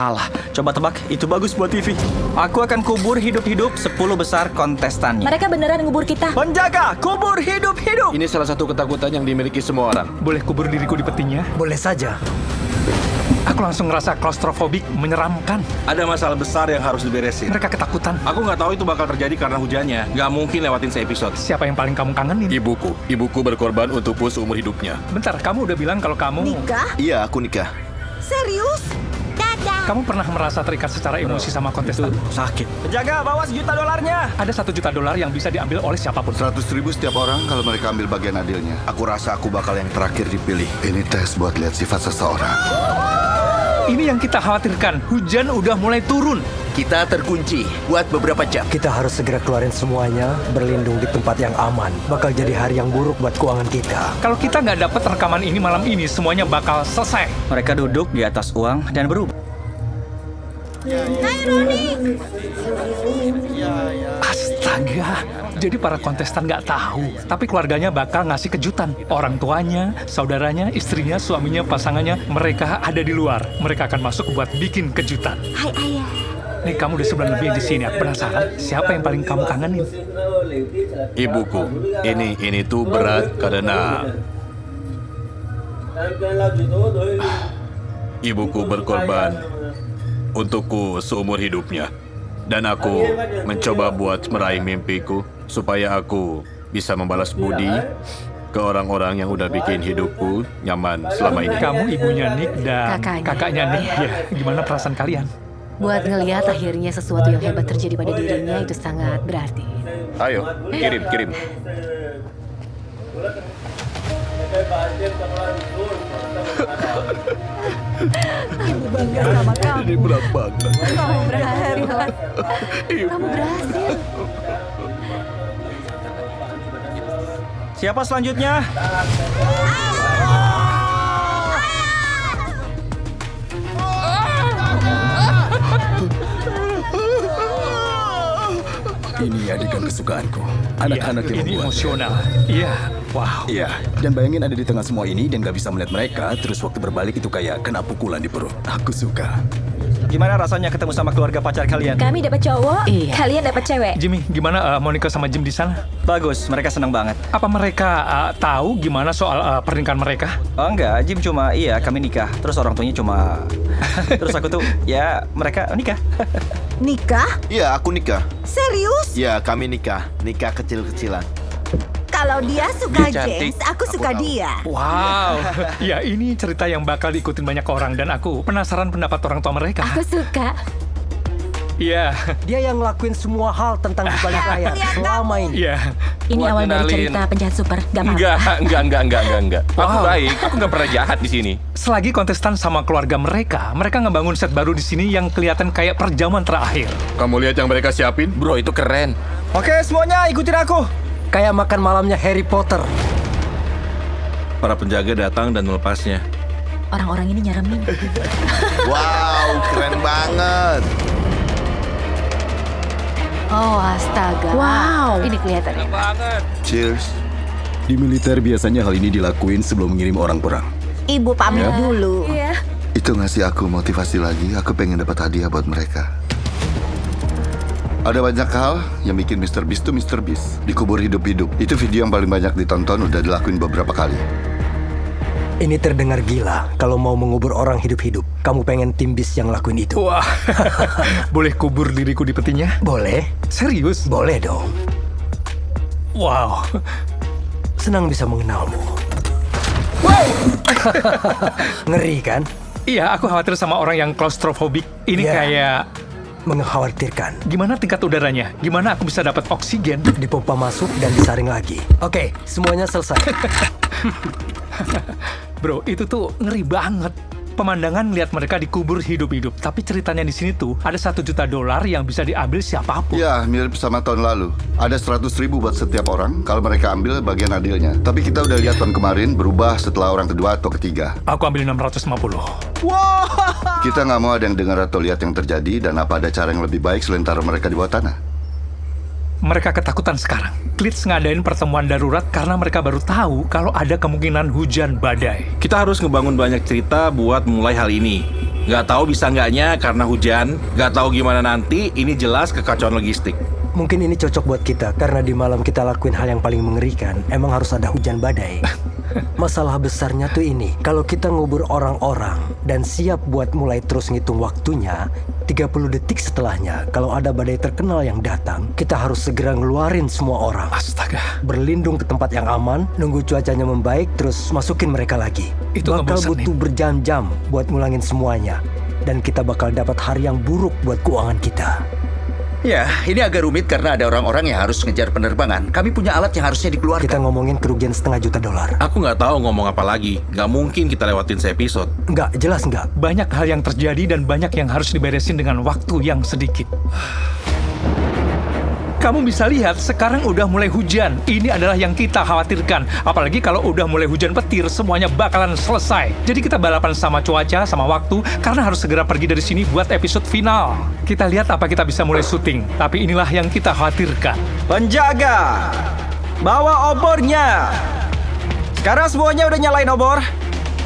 Alah, coba tebak, itu bagus buat TV. Aku akan kubur hidup-hidup 10 besar kontestannya. Mereka beneran ngubur kita. Penjaga, kubur hidup-hidup! Ini salah satu ketakutan yang dimiliki semua orang. Boleh kubur diriku di petinya? Boleh saja. Aku langsung ngerasa klaustrofobik, menyeramkan. Ada masalah besar yang harus diberesin. Mereka ketakutan. Aku nggak tahu itu bakal terjadi karena hujannya. Nggak mungkin lewatin se-episode. Siapa yang paling kamu kangenin? Ibuku berkorban untukku seumur hidupnya. Bentar, kamu udah bilang kalau kamu... Nikah? Iya, aku nikah. Serius? Dadah. Kamu pernah merasa terikat secara emosi sama kontestan? Sakit. Penjaga, bawa $1.000.000-nya. Ada $1 juta yang bisa diambil oleh siapapun. 100.000 setiap orang kalau mereka ambil bagian adilnya. Aku rasa aku bakal yang terakhir dipilih. Ini tes buat lihat sifat seseorang. Ini yang kita khawatirkan. Hujan udah mulai turun. Kita terkunci buat beberapa jam. Kita harus segera keluarin semuanya, berlindung di tempat yang aman. Bakal jadi hari yang buruk buat keuangan kita. Kalau kita nggak dapat rekaman ini malam ini, semuanya bakal selesai. Mereka duduk di atas uang dan berubah. Astaga, jadi para kontestan nggak tahu, tapi keluarganya bakal ngasih kejutan. Orang tuanya, saudaranya, istrinya, suaminya, pasangannya, mereka ada di luar. Mereka akan masuk buat bikin kejutan. Hai ayah. Nih, kamu udah sebulan lebih di sini. Aku penasaran, siapa yang paling kamu kangenin? Ibuku, ini tuh berat karena ibuku berkorban untukku seumur hidupnya. Dan aku mencoba buat meraih mimpiku supaya aku bisa membalas budi ke orang-orang yang udah bikin hidupku nyaman selama ini. Kamu ibunya Nick dan Kakaknya. kakaknya Nick. Ya, gimana perasaan kalian? Buat ngelihat akhirnya sesuatu yang hebat terjadi pada dirinya itu sangat berarti. Ayo, kirim. Ibu bangga sama kamu. Ini berat banget. Kamu berhasil. Kamu berhasil. Siapa selanjutnya? Ini adegan kesukaanku. Anak-anak yang Ini membuat. emosional. Iya, wow. Iya, dan bayangin ada di tengah semua ini dan gak bisa melihat mereka, terus waktu berbalik itu kayak kena pukulan di perut. Aku suka. Gimana rasanya ketemu sama keluarga pacar kalian? Kami dapat cowok, Iya. kalian dapat cewek. Jimmy, gimana Monica sama Jim di sana? Bagus, mereka senang banget. Apa mereka tahu gimana soal pernikahan mereka? Oh enggak, Jim cuma, iya kami nikah. Terus orang tuanya cuma... Terus aku tuh, ya mereka nikah. Nikah? Iya, aku nikah. Serius? Iya, kami nikah. Nikah kecil-kecilan. Kalau dia suka Dia cantik. James, aku suka tahu. dia. Wow, ya ini cerita yang bakal diikutin banyak orang dan aku penasaran pendapat orang tua mereka. Aku suka. Iya, Dia yang ngelakuin semua hal tentang di balik layar selama ini. iya. Ini Buat awal dari ngenalin. cerita penjahat super. Gak apa-apa. Enggak. Aku Wow. baik, aku nggak pernah jahat di sini. Selagi kontestan sama keluarga mereka ngebangun set baru di sini yang kelihatan kayak perjamuan terakhir. Kamu lihat yang mereka siapin? Bro, itu keren. Oke, semuanya ikutin aku. Kayak makan malamnya Harry Potter. Para penjaga datang dan melepasnya. Orang-orang ini nyeremin. Wow, keren banget. Oh, astaga. Wow. Ini kelihatan enak. Cheers. Di militer biasanya hal ini dilakuin sebelum mengirim orang perang. Ibu pamit dulu. Iya. Itu ngasih aku motivasi lagi. Aku pengen dapat hadiah buat mereka. Ada banyak hal yang bikin Mr. Beast tuh Mr. Beast. Dikubur hidup-hidup. Itu video yang paling banyak ditonton, udah dilakuin beberapa kali. Ini terdengar gila. Kalau mau mengubur orang hidup-hidup, kamu pengen tim bis yang lakuin itu? Wah, boleh kubur diriku di petinya? Boleh? Serius? Boleh dong. Wow. Senang bisa mengenalmu. Ngeri kan? Iya, aku khawatir sama orang yang klaustrofobik. Ini Iya. kayak, Mengkhawatirkan. gimana tingkat udaranya? Gimana aku bisa dapat oksigen? Dipompa masuk dan disaring lagi. Oke, semuanya selesai. Bro, itu tuh ngeri banget. Pemandangan lihat mereka dikubur hidup-hidup. Tapi ceritanya di sini tuh ada $1 juta yang bisa diambil siapapun. Ya, mirip sama tahun lalu. Ada 100.000 buat setiap orang kalau mereka ambil bagian adilnya. Tapi kita udah lihat tahun kemarin berubah setelah orang kedua atau ketiga. Aku ambil 650. Kita nggak mau ada yang dengar atau lihat yang terjadi dan apa ada cara yang lebih baik selain taruh mereka di bawah tanah. Mereka ketakutan sekarang. Klits ngadain pertemuan darurat karena mereka baru tahu kalau ada kemungkinan hujan badai. Kita harus ngebangun banyak cerita buat mulai hal ini. Nggak tahu bisa nggaknya karena hujan, nggak tahu gimana nanti, ini jelas kekacauan logistik. Mungkin ini cocok buat kita karena di malam kita lakuin hal yang paling mengerikan. Emang harus ada hujan badai. Masalah besarnya tuh ini, kalau kita ngubur orang-orang dan siap buat mulai terus ngitung waktunya, 30 detik setelahnya, kalau ada badai terkenal yang datang, kita harus segera ngeluarin semua orang. Astaga. Berlindung ke tempat yang aman, nunggu cuacanya membaik, terus masukin mereka lagi. Itu bakal ngebosenin. butuh berjam-jam buat ngulangin semuanya. Dan kita bakal dapat hari yang buruk buat keuangan kita. Ya, ini agak rumit karena ada orang-orang yang harus ngejar penerbangan. Kami punya alat yang harusnya dikeluarkan. Kita ngomongin kerugian $500 juta. Aku nggak tahu ngomong apa lagi. Nggak mungkin kita lewatin se-episode. Nggak, jelas nggak. Banyak hal yang terjadi dan banyak yang harus diberesin dengan waktu yang sedikit. Kamu bisa lihat sekarang udah mulai hujan. Ini adalah yang kita khawatirkan. Apalagi kalau udah mulai hujan petir, semuanya bakalan selesai. Jadi kita balapan sama cuaca, sama waktu, karena harus segera pergi dari sini buat episode final. Kita lihat apa kita bisa mulai syuting. Tapi inilah yang kita khawatirkan. Penjaga, bawa obornya. Sekarang semuanya udah nyalain obor.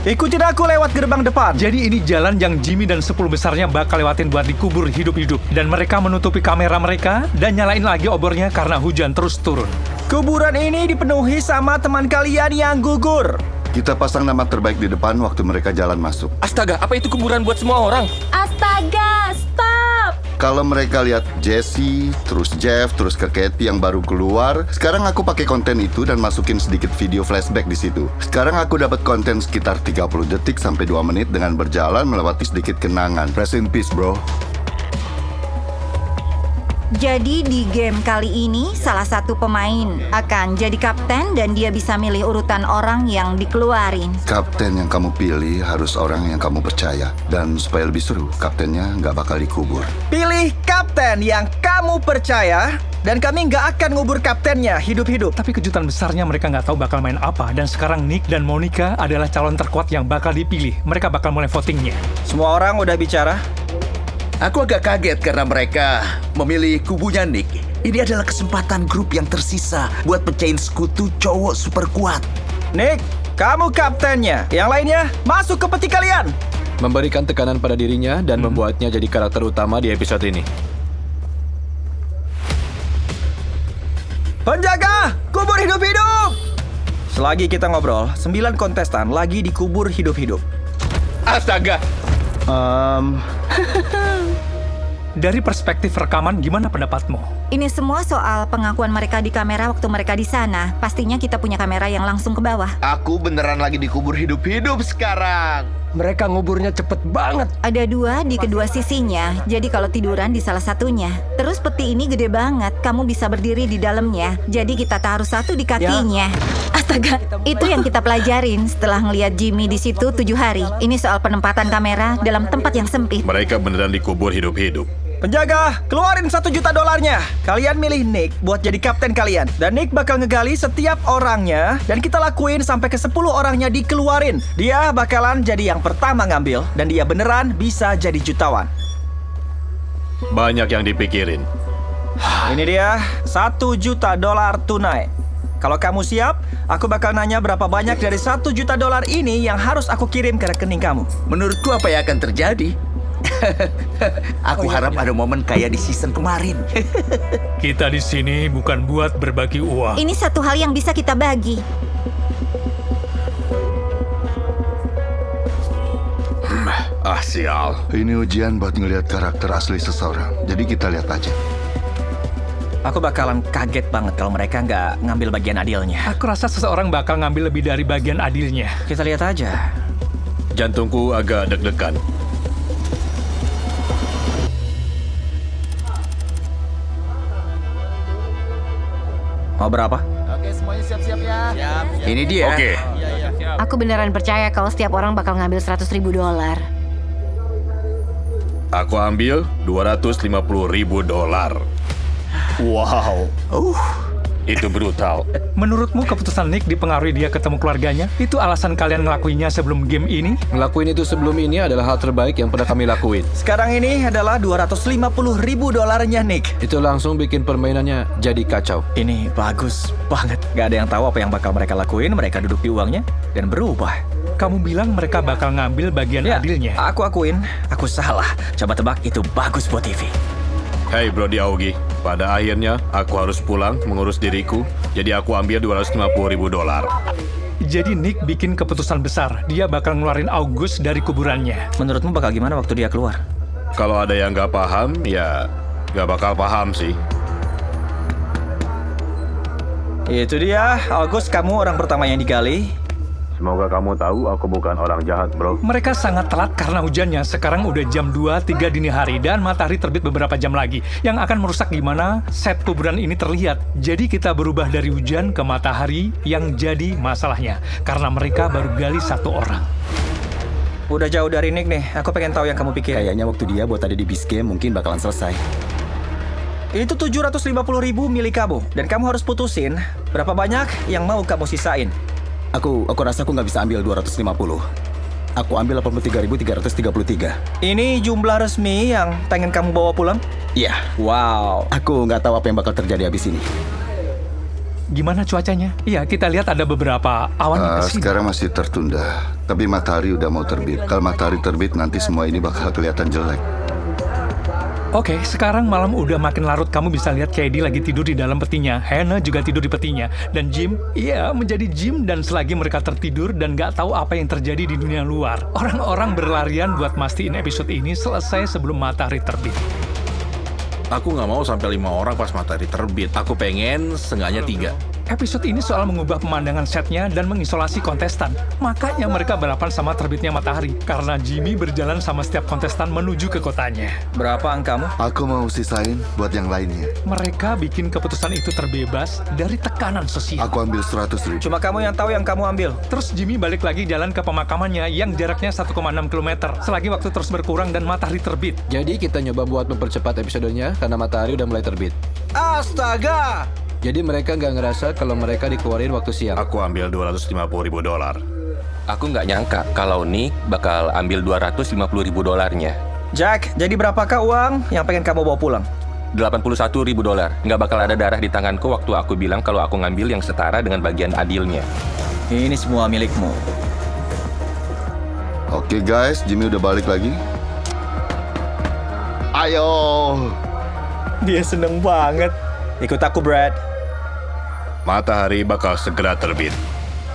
Ikutin aku lewat gerbang depan. Jadi ini jalan yang Jimmy dan 10 besarnya bakal lewatin buat dikubur hidup-hidup. Dan mereka menutupi kamera mereka dan nyalain lagi obornya karena hujan terus turun. Kuburan ini dipenuhi sama teman kalian yang gugur. Kita pasang nama terbaik di depan waktu mereka jalan masuk. Astaga, apa itu kuburan buat semua orang? Astaga, stop! Kalau mereka lihat Jesse, terus Jeff, terus ke Katie yang baru keluar, sekarang aku pakai konten itu dan masukin sedikit video flashback di situ. Sekarang aku dapat konten sekitar 30 detik sampai 2 menit dengan berjalan melewati sedikit kenangan. Rest in peace, bro. Jadi di game kali ini salah satu pemain akan jadi kapten dan dia bisa milih urutan orang yang dikeluarin. Kapten yang kamu pilih harus orang yang kamu percaya. Dan supaya lebih seru, kaptennya nggak bakal dikubur. Pilih kapten yang kamu percaya, dan kami nggak akan ngubur kaptennya hidup-hidup. Tapi kejutan besarnya mereka nggak tahu bakal main apa. Dan sekarang Nick dan Monica adalah calon terkuat yang bakal dipilih. Mereka bakal mulai votingnya. Semua orang udah bicara. Aku agak kaget karena mereka memilih kubunya Nick. Ini adalah kesempatan grup yang tersisa buat pecahin sekutu cowok super kuat. Nick, kamu kaptennya. Yang lainnya, masuk ke peti kalian. Memberikan tekanan pada dirinya dan membuatnya jadi karakter utama di episode ini. Penjaga, kubur hidup-hidup. Selagi kita ngobrol, 9 kontestan lagi dikubur hidup-hidup. Astaga! Dari perspektif rekaman, gimana pendapatmu? Ini semua soal pengakuan mereka di kamera waktu mereka di sana. Pastinya kita punya kamera yang langsung ke bawah. Aku beneran lagi dikubur hidup-hidup sekarang. Mereka nguburnya cepet banget. Ada 2 di kedua sisinya, jadi kalau tiduran di salah satunya. Terus peti ini gede banget, kamu bisa berdiri di dalamnya. Jadi kita taruh 1 di kakinya. Astaga, itu yang kita pelajarin setelah ngelihat Jimmy di situ 7 hari. Ini soal penempatan kamera dalam tempat yang sempit. Mereka beneran dikubur hidup-hidup. Penjaga, keluarin $1 juta. Kalian milih Nick buat jadi kapten kalian. Dan Nick bakal ngegali setiap orangnya. Dan kita lakuin sampai ke 10 orangnya dikeluarin. Dia bakalan jadi yang pertama ngambil. Dan dia beneran bisa jadi jutawan. Banyak yang dipikirin. Ini dia, $1 juta tunai. Kalau kamu siap, aku bakal nanya berapa banyak dari $1 juta ini yang harus aku kirim ke rekening kamu. Menurutku apa yang akan terjadi? Aku harap ada momen kayak di season kemarin. Kita di sini bukan buat berbagi uang. Ini satu hal yang bisa kita bagi. Sial. Ini ujian buat ngelihat karakter asli seseorang. Jadi kita lihat aja. Aku bakalan kaget banget kalau mereka nggak ngambil bagian adilnya. Aku rasa seseorang bakal ngambil lebih dari bagian adilnya. Kita lihat aja. Jantungku agak deg-degan. Mau berapa? Ini dia. Oke. Aku beneran percaya kalau setiap orang bakal ngambil $100.000. Aku ambil $250.000. Wow. Itu brutal. Menurutmu keputusan Nick dipengaruhi dia ketemu keluarganya? Itu alasan kalian ngelakuinnya sebelum game ini? Ngelakuin itu sebelum ini adalah hal terbaik yang pernah kami lakuin. Sekarang ini adalah $250.000 Nick. Itu langsung bikin permainannya jadi kacau. Ini bagus banget. Gak ada yang tahu apa yang bakal mereka lakuin. Mereka duduk di uangnya dan berubah. Kamu bilang mereka bakal ngambil bagian Ya, adilnya. aku akuin, aku salah. Coba tebak, itu bagus buat TV. Hei Brody Aogi, pada akhirnya aku harus pulang mengurus diriku, jadi aku ambil $250.000. Jadi Nick bikin keputusan besar. Dia bakal ngeluarin August dari kuburannya. Menurutmu bakal gimana waktu dia keluar? Kalau ada yang nggak paham, ya nggak bakal paham sih. Itu dia, August, kamu orang pertama yang digali. Semoga kamu tahu aku bukan orang jahat, bro. Mereka sangat telat karena hujannya. Sekarang udah jam 2.03 dini hari dan matahari terbit beberapa jam lagi. Yang akan merusak gimana set kuburan ini terlihat. Jadi kita berubah dari hujan ke matahari yang jadi masalahnya. Karena mereka baru gali 1 orang. Udah jauh dari Nick nih, aku pengen tahu yang kamu pikir. Kayaknya waktu dia buat tadi di base game mungkin bakalan selesai. Itu 750.000 milik kamu, dan kamu harus putusin berapa banyak yang mau kamu sisain. Aku rasa aku nggak bisa ambil 250. Aku ambil 83.333. Ini jumlah resmi yang pengen kamu bawa pulang? Iya. Wow. Aku nggak tahu apa yang bakal terjadi habis ini. Gimana cuacanya? Iya, kita lihat ada beberapa awan yang kesini. Sekarang masih tertunda, tapi matahari udah mau terbit. Kalau matahari terbit, nanti semua ini bakal kelihatan jelek. Oke, sekarang malam udah makin larut. Kamu bisa lihat Katie lagi tidur di dalam petinya. Hannah juga tidur di petinya. Dan Jim, iya menjadi Jim. Dan selagi mereka tertidur dan gak tahu apa yang terjadi di dunia luar. Orang-orang berlarian buat mastiin episode ini selesai sebelum matahari terbit. Aku nggak mau sampai 5 orang pas matahari terbit. Aku pengen seenggaknya 3. Episode ini soal mengubah pemandangan setnya dan mengisolasi kontestan. Makanya mereka balapan sama terbitnya matahari. Karena Jimmy berjalan sama setiap kontestan menuju ke kotanya. Berapa angkamu? Aku mau sisain buat yang lainnya. Mereka bikin keputusan itu terbebas dari tekanan sosial. Aku ambil 100.000. Cuma kamu yang tahu yang kamu ambil. Terus Jimmy balik lagi jalan ke pemakamannya yang jaraknya 1,6 km. Selagi waktu terus berkurang dan matahari terbit. Jadi kita nyoba buat mempercepat episodenya karena matahari udah mulai terbit. Astaga! Jadi mereka nggak ngerasa kalau mereka dikeluarin waktu siang. Aku ambil $250.000. Aku nggak nyangka kalau Nick bakal ambil $250.000-nya. Jack, jadi berapakah uang yang pengen kamu bawa pulang? $81.000. Nggak bakal ada darah di tanganku waktu aku bilang kalau aku ngambil yang setara dengan bagian adilnya. Ini semua milikmu. Oke guys, Jimmy udah balik lagi. Ayo. Dia seneng banget. Ikut aku, Brad. Matahari bakal segera terbit.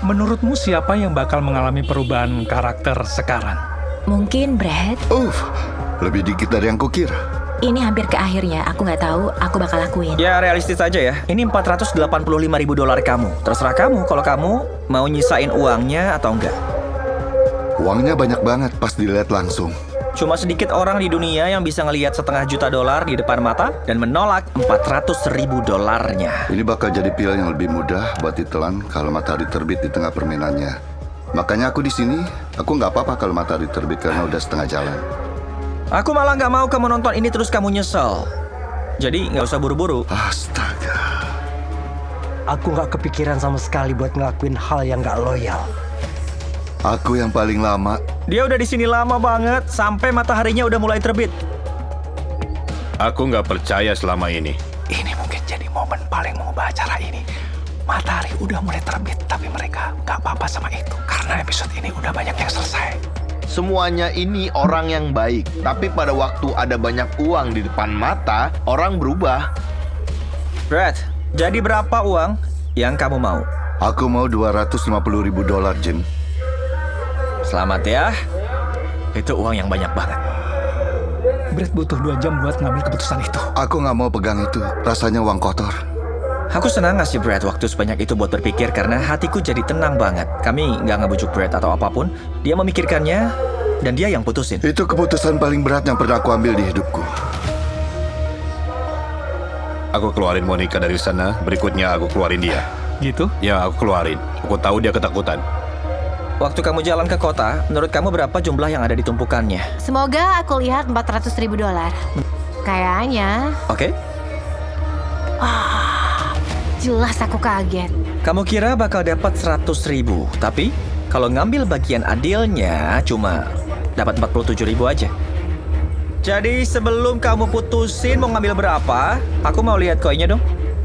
Menurutmu siapa yang bakal mengalami perubahan karakter sekarang? Mungkin Brad. Lebih dikit dari yang kukira. Ini hampir ke akhirnya. Aku nggak tahu. Aku bakal lakuin. Ya, realistis aja ya. Ini $485.000 kamu. Terserah kamu kalau kamu mau nyisain uangnya atau enggak. Uangnya banyak banget pas dilihat langsung. Cuma sedikit orang di dunia yang bisa ngelihat $500.000 di depan mata dan menolak $400.000-nya. Ini bakal jadi pilihan yang lebih mudah buat ditelan kalau matahari terbit di tengah permainannya. Makanya aku di sini, aku nggak apa-apa kalau matahari terbit karena udah setengah jalan. Aku malah nggak mau kamu nonton ini terus kamu nyesel. Jadi nggak usah buru-buru. Astaga. Aku nggak kepikiran sama sekali buat ngelakuin hal yang nggak loyal. Aku yang paling lama. Dia udah di sini lama banget, sampai mataharinya udah mulai terbit. Aku nggak percaya selama ini. Ini mungkin jadi momen paling mengubah acara ini. Matahari udah mulai terbit, tapi mereka nggak apa-apa sama itu. Karena episode ini udah banyak yang selesai. Semuanya ini orang yang baik, tapi pada waktu ada banyak uang di depan mata, orang berubah. Brad, jadi berapa uang yang kamu mau? Aku mau $250.000, Jim. Selamat ya. Itu uang yang banyak banget. Brad butuh 2 jam buat ngambil keputusan itu. Aku nggak mau pegang itu. Rasanya uang kotor. Aku senang ngasih Brad waktu sebanyak itu buat berpikir karena hatiku jadi tenang banget. Kami nggak ngebujuk Brad atau apapun. Dia memikirkannya dan dia yang putusin. Itu keputusan paling berat yang pernah aku ambil di hidupku. Aku keluarin Monica dari sana, berikutnya aku keluarin dia. Gitu? Ya, aku keluarin. Aku tahu dia ketakutan. Waktu kamu jalan ke kota, menurut kamu berapa jumlah yang ada di tumpukannya? Semoga aku lihat $400.000. Kayaknya. Oke. Jelas aku kaget. Kamu kira bakal dapat 100.000, tapi kalau ngambil bagian adilnya cuma dapat 47.000 aja. Jadi sebelum kamu putusin mau ngambil berapa, aku mau lihat koinnya dong.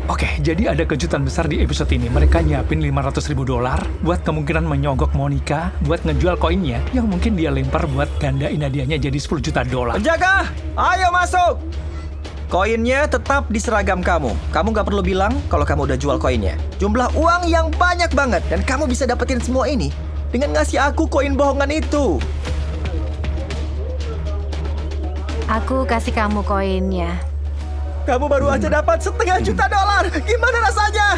Oke, jadi ada kejutan besar di episode ini. Mereka nyiapin $500.000 buat kemungkinan menyogok Monica buat ngejual koinnya yang mungkin dia lempar buat gandain hadiahnya jadi $10 juta. Penjaga, ayo masuk. Koinnya tetap di seragam kamu. Kamu nggak perlu bilang kalau kamu udah jual koinnya. Jumlah uang yang banyak banget dan kamu bisa dapetin semua ini dengan ngasih aku koin bohongan itu. Aku kasih kamu koinnya. Kamu baru aja dapat $1,5 juta. Gimana rasanya?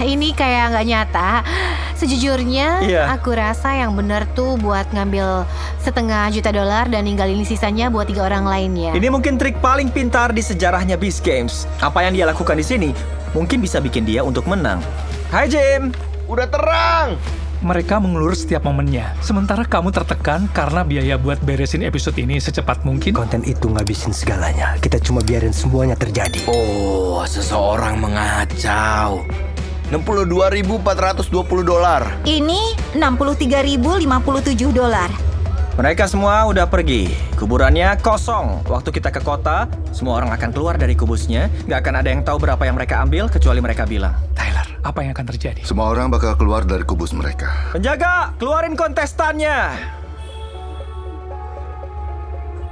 Ini kayak nggak nyata. Sejujurnya, Iya. aku rasa yang bener tuh buat ngambil $1,5 juta dan ninggalin sisanya buat 3 orang lainnya. Ini mungkin trik paling pintar di sejarahnya Beast Games. Apa yang dia lakukan di sini mungkin bisa bikin dia untuk menang. Hai Jim. Udah terang. Mereka mengulur setiap momennya, sementara kamu tertekan karena biaya buat beresin episode ini secepat mungkin. Konten itu ngabisin segalanya. Kita cuma biarin semuanya terjadi. Oh, seseorang mengacau. $62.420. Ini $63.057. Mereka semua udah pergi. Kuburannya kosong. Waktu kita ke kota, semua orang akan keluar dari kubusnya. Nggak akan ada yang tahu berapa yang mereka ambil, kecuali mereka bilang. Tyler, apa yang akan terjadi? Semua orang bakal keluar dari kubus mereka. Penjaga, keluarin kontestannya.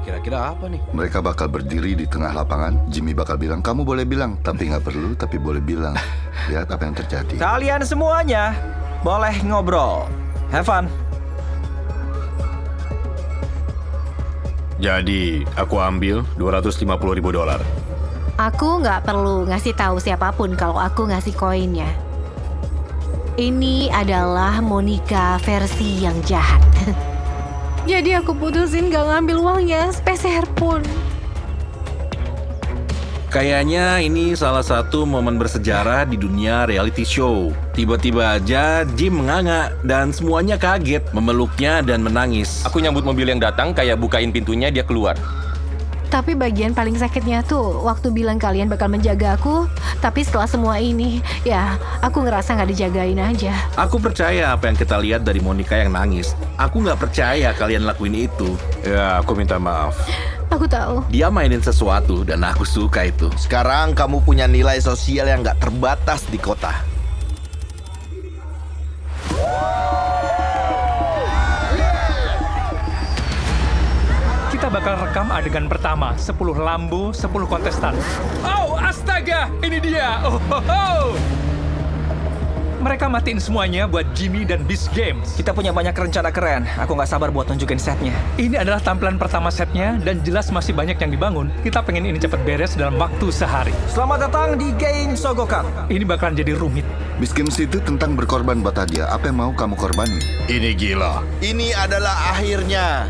Kira-kira apa nih? Mereka bakal berdiri di tengah lapangan. Jimmy bakal bilang, kamu boleh bilang. Tapi nggak perlu, tapi boleh bilang. Lihat apa yang terjadi. Kalian semuanya boleh ngobrol. Have fun. Jadi, aku ambil $250.000. Aku nggak perlu ngasih tahu siapapun kalau aku ngasih koinnya. Ini adalah Monica versi yang jahat. Jadi aku putusin gak ngambil uangnya sepeser pun. Kayaknya ini salah satu momen bersejarah di dunia reality show. Tiba-tiba aja Jim menganga dan semuanya kaget, memeluknya dan menangis. Aku nyambut mobil yang datang, kayak bukain pintunya, dia keluar. Tapi bagian paling sakitnya tuh waktu bilang kalian bakal menjaga aku. Tapi setelah semua ini, ya aku ngerasa gak dijagain aja. Aku percaya apa yang kita lihat dari Monica yang nangis. Aku nggak percaya kalian lakuin itu. Ya, aku minta maaf. Aku tahu. Dia mainin sesuatu dan aku suka itu. Sekarang kamu punya nilai sosial yang nggak terbatas di kota. Kita bakal rekam adegan pertama, 10 lambu, 10 kontestan. Oh, astaga, ini dia. Oh, ho, ho. Mereka matiin semuanya buat Jimmy dan Beast Games. Kita punya banyak rencana keren. Aku nggak sabar buat nunjukin setnya. Ini adalah tampilan pertama setnya dan jelas masih banyak yang dibangun. Kita pengen ini cepat beres dalam waktu sehari. Selamat datang di Game Sogokan. Ini bakalan jadi rumit. Beast Games itu tentang berkorban buat hadiah. Apa yang mau kamu korbani? Ini gila. Ini adalah akhirnya.